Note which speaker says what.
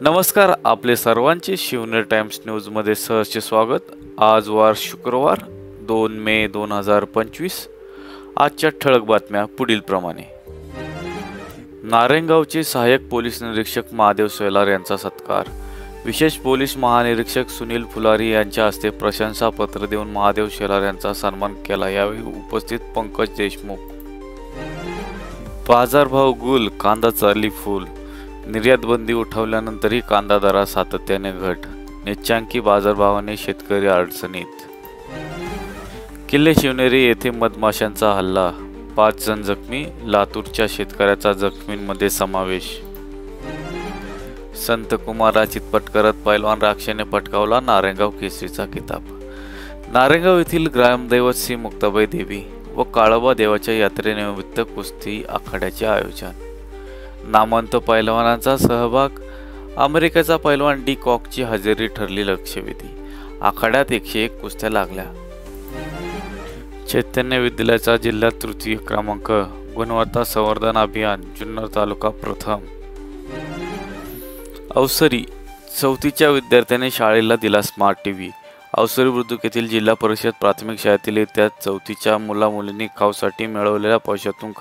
Speaker 1: नमस्कार, आपले सर्वांचे शिवनेर टाइम्स न्यूजमध्ये सहर्ष स्वागत। आज वार शुक्रवार 2 मे 2025। आजच्या ठळक बातम्या पुढील प्रमाणे। नारायणगावचे सहाय्यक पोलीस निरीक्षक महादेव सोयलार यांचा सत्कार। विशेष पोलीस महानिरीक्षक सुनील फुलारी यांच्या हस्ते प्रशंसापत्र देऊन महादेव सोयलार यांचा सन्मान केला। यावेळी उपस्थित पंकज देशमुख। बाजारभाव गुल, कांदा चालली फुल। निर्यात बंदी उठवल्यानंतरही कांदा दरात सातत्याने घट। निच्चांकी बाजारभावाने शेतकरी अडचणीत। किल्ले शिवनेरी येथे मधमाशांचा हल्ला, 5 जण जखमी। लातूरच्या शेतकऱ्याचा जखमींमध्ये समावेश। संत कुमाराचित पटकरत पैलवान राक्षेने पटकावला नारायणगाव केसरीचा किताब। नारायणगाव येथील ग्रामदैवत श्री मुक्ताबाई देवी व काळोबा देवाच्या यात्रेनिमित्त कुस्ती आखाड्याचे आयोजन। नामवंत पैलवानांचा सहभाग। अमेरिकेचा पैलवान डी कॉकची हजेरी ठरली लक्षवेधी। आखाड्यात 101 कुस्त्या लागल्या। चैतन्य विद्यालयाचा जिल्ह्यात तृतीय क्रमांक। गुणवत्ता संवर्धन अभियान जुन्नर तालुका प्रथम। अवसरी 4थीच्या विद्यार्थ्याने शाळेला दिला स्मार्ट टीव्ही। अवसरी बुद्रुक येथील जिल्हा परिषद प्राथमिक शाळेतील इयत्ता 4थीच्या मुलामुलींनी खाऊसाठी मिळवलेल्या पैशातून